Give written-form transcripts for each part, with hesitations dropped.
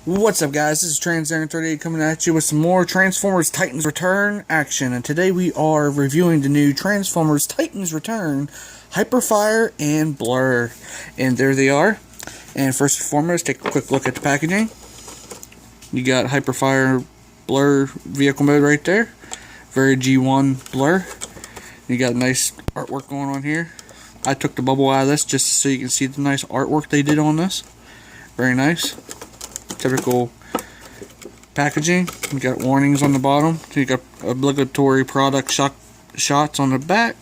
What's up, guys? This is Trans38 coming at you with some more Transformers Titans Return action, and today we are reviewing the new Transformers Titans Return Hyperfire and Blur. And there they are. And first and foremost, take a quick look at the packaging. You got Hyperfire Blur vehicle mode right there. Very G1 Blur. You got nice artwork going on here. I took the bubble out of this just so you can see the nice artwork they did on this. Very nice. Typical packaging. You got warnings on the bottom. You got obligatory product shots on the back.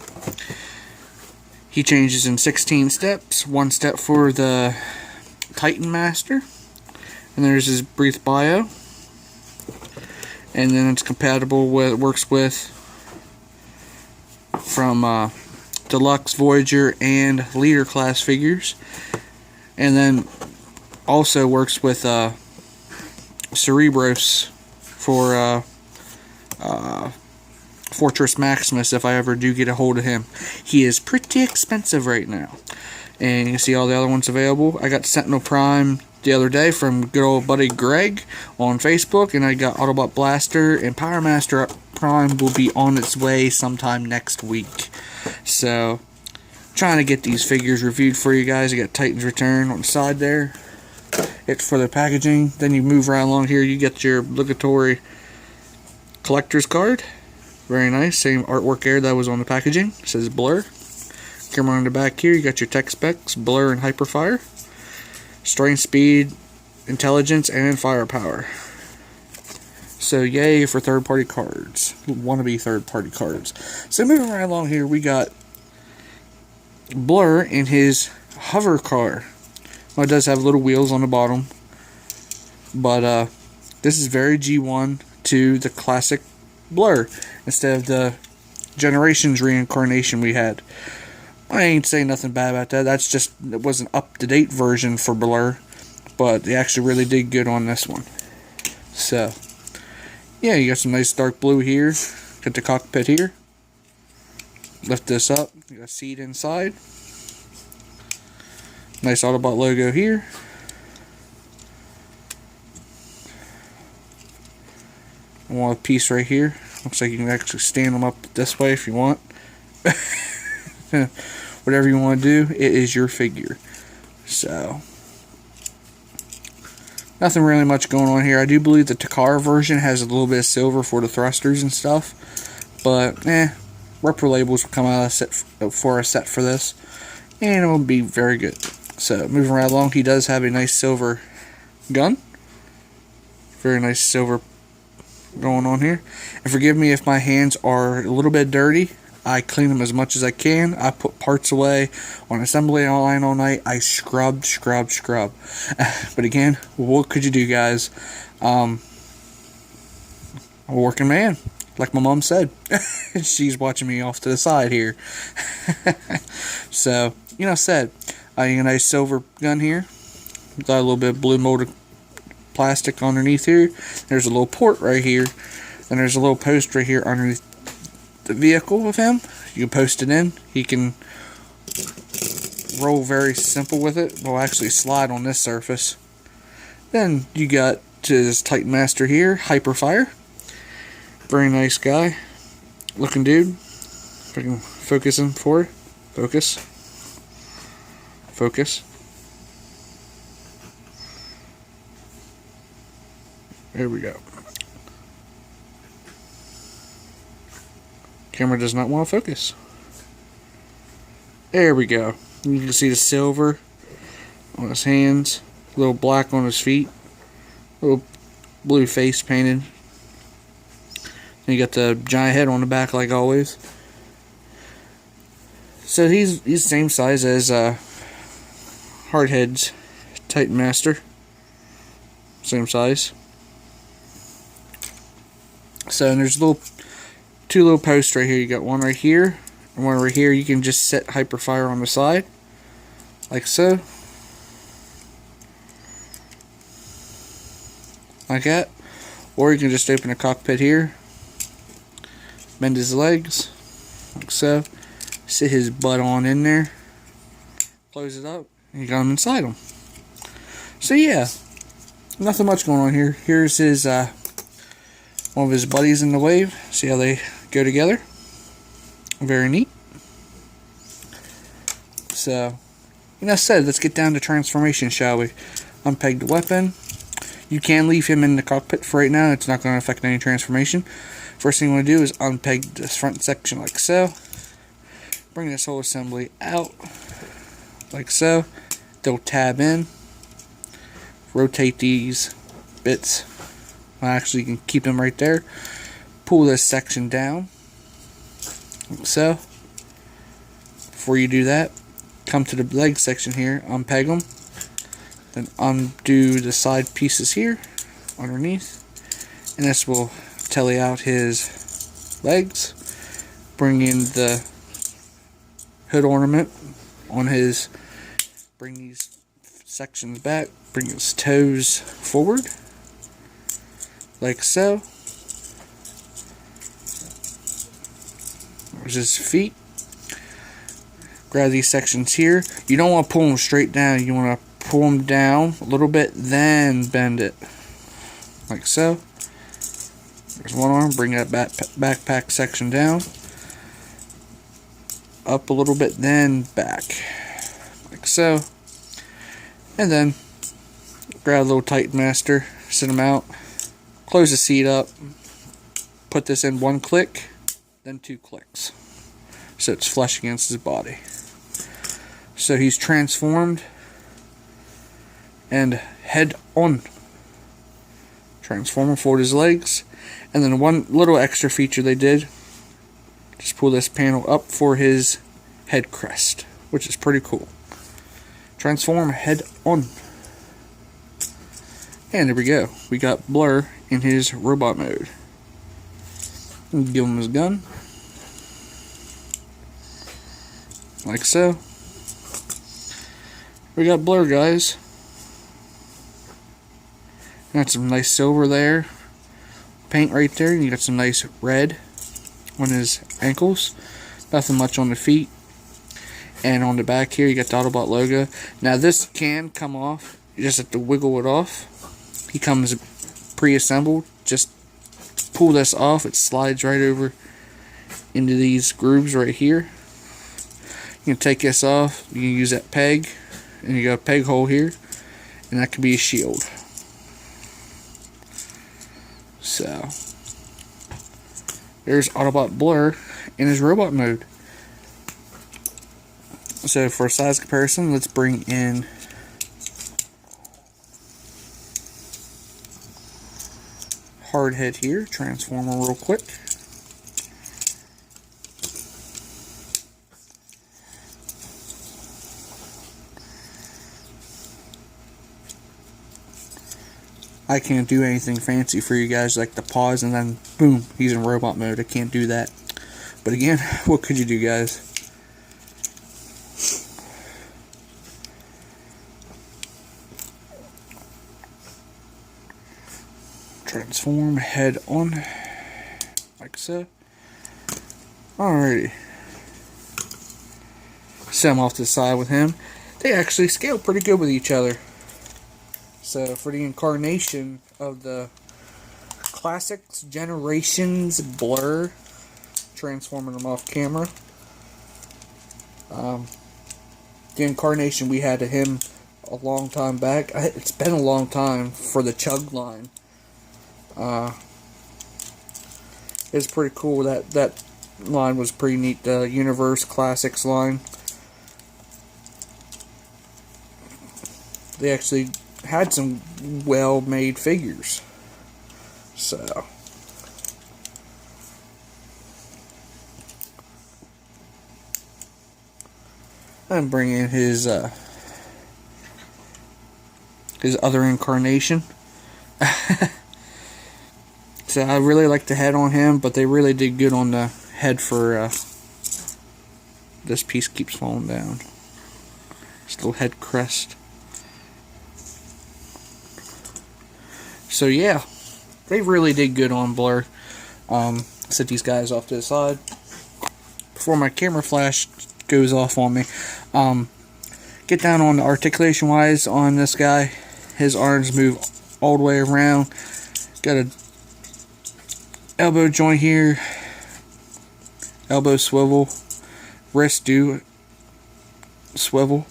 He changes in 16 steps. 1 step for the Titan Master. And there's his brief bio. And then it's compatible with, works with from Deluxe, Voyager, and Leader class figures. And then also works with Cerebros for Fortress Maximus if I ever do get a hold of him. He is pretty expensive right now. And you can see all the other ones available. I got Sentinel Prime the other day from good old buddy Greg on Facebook, and I got Autobot Blaster, and Power Master Prime will be on its way sometime next week. So, trying to get these figures reviewed for you guys. You got Titans Return on the side there. It's for the packaging. Then you move right along here, you get your obligatory collector's card. Very nice. Same artwork there that was on the packaging. It says Blur. Come on the back here, you got your tech specs, Blur and Hyperfire. Strength, speed, intelligence, and firepower. So yay for third-party cards. Wannabe third-party cards. So moving right along here, we got Blur in his hover car. Well, it does have little wheels on the bottom, but this is very G1 to the classic Blur instead of the Generations reincarnation we had. I ain't saying nothing bad about that. That's just, it was an up-to-date version for Blur, but they actually really did good on this one. So, yeah, you got some nice dark blue here. Got the cockpit here. Lift this up. You got a seat inside. Nice Autobot logo here. One piece right here. Looks like you can actually stand them up this way if you want. Whatever you want to do, it is your figure. So, nothing really much going on here. I do believe the Takara version has a little bit of silver for the thrusters and stuff. But, Repro labels will come out for a set for this. And it will be very good. So, moving right along, he does have a nice silver gun. Very nice silver going on here. And forgive me if my hands are a little bit dirty. I clean them as much as I can. I put parts away on assembly line all night. I scrub. But again, what could you do, guys? I'm a working man, like my mom said. She's watching me off to the side here. So, said, I got a nice silver gun here. Got a little bit of blue molded plastic underneath here. There's a little port right here. And there's a little post right here underneath the vehicle of him. You can post it in. He can roll very simple with it. Will actually slide on this surface. Then you got his Titan Master here, Hyperfire. Very nice guy. Looking dude. If I can focus him for it. Focus. There we go. Camera does not want to focus. There we go. You can see the silver on his hands. A little black on his feet. A little blue face painted. And you got the giant head on the back like always. So he's the same size as Hardhead's Titan Master. Same size. So and there's two little posts right here. You got one right here and one right here. You can just set Hyperfire on the side like so, like that, or you can just open the cockpit here, bend his legs like so, sit his butt on in there, close it up, and you got him inside him. So yeah, nothing much going on here. Here's his one of his buddies in the wave. See how they go together? Very neat. So, enough said. Let's get down to transformation, shall we? Unpeg the weapon. You can leave him in the cockpit for right now. It's not going to affect any transformation. First thing you want to do is unpeg this front section like so. Bring this whole assembly out like so. They'll tab in. Rotate these bits. Well, actually, you can keep them right there. Pull this section down like so. Before you do that, come to the leg section here, unpeg them. Then undo the side pieces here underneath, and this will telly out his legs. Bring in the hood ornament on his, bring these sections back, bring his toes forward like so. There's his feet. Grab these sections here. You don't want to pull them straight down. You want to pull them down a little bit, then bend it like so. There's one arm. Bring that backpack section down, up a little bit, then back like so. And then grab a little Titan Master, sit them out, close the seat up, put this in one click, then 2 clicks, so it's flush against his body. So he's transformed and head on. Transform him, fold his legs, and then one little extra feature they did, just pull this panel up for his head crest, which is pretty cool. Transform, head on. And there we go. We got Burr in his robot mode. Give him his gun. Like so. We got Burr, guys. Got some nice silver there. Paint right there. And you got some nice red on his ankles. Nothing much on the feet. And on the back here, you got the Autobot logo. Now this can come off. You just have to wiggle it off. He comes pre-assembled. Just pull this off. It slides right over into these grooves right here. You can take this off. You can use that peg. And you got a peg hole here. And that could be a shield. So, there's Autobot Burr in his robot mode. So for a size comparison, let's bring in Hardhead here, transform her real quick. I can't do anything fancy for you guys like the pause and then boom, he's in robot mode. I can't do that. But again, what could you do, guys? Transform, head on, like so. Alrighty. Set him off to the side with him. They actually scale pretty good with each other. So for the incarnation of the Classics Generations Burr, transforming them off camera. The incarnation we had of him a long time back. It's been a long time for the Chug line. It's pretty cool. That line was pretty neat. The Universe Classics line. They actually had some well-made figures. So and bring in his other incarnation. So I really like the head on him, but they really did good on the head for this piece keeps falling down. This little head crest. So yeah, they really did good on Burr. Set these guys off to the side before my camera flash goes off on me. Get down on the articulation wise on this guy. His arms move all the way around. Got a elbow joint here, elbow swivel, wrist do swivel.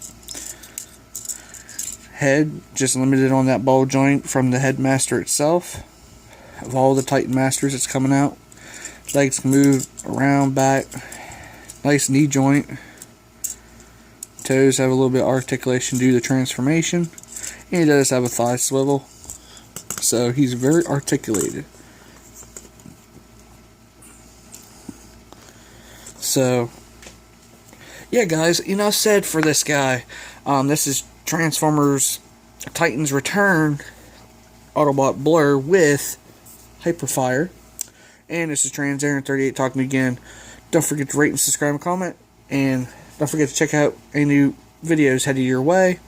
Head just limited on that ball joint from the headmaster itself. Of all the Titan Masters that's coming out, legs can move around, back, nice knee joint. Toes have a little bit of articulation due to the transformation, and he does have a thigh swivel, so he's very articulated. So yeah, guys, enough said for this guy. This is Transformers Titans Return Autobot Blur with Hyperfire. And this is TransAaron38 talking again. Don't forget to rate and subscribe and comment. And don't forget to check out any new videos headed your way.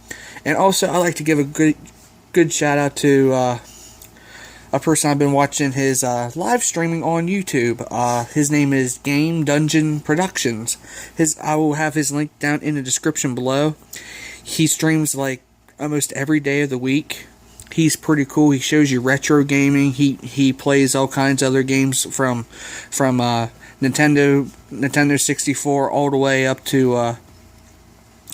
And also, I'd like to give a good shout out to a person I've been watching his live streaming on YouTube. His name is Game Dungeon Productions. I will have his link down in the description below. He streams like almost every day of the week. He's pretty cool. He shows you retro gaming. He plays all kinds of other games from Nintendo 64 all the way up to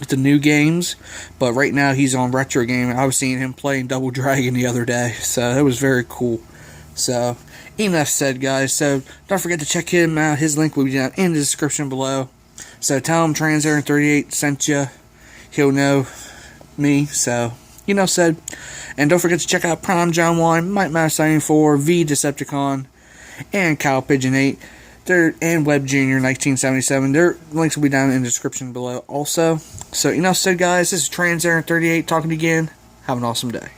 the new games. But right now he's on retro gaming. I was seeing him playing Double Dragon the other day, so that was very cool. So enough said, guys. So don't forget to check him out. His link will be down in the description below. So tell him TransAaron38 sent you. He'll know me. So enough said. And don't forget to check out Prime John 1, Mike Mouse 94, V Decepticon, and Kyle Pigeon 8. And Web Jr. 1977. Their links will be down in the description below also. So enough said, guys. This is TransAaron38 talking again. Have an awesome day.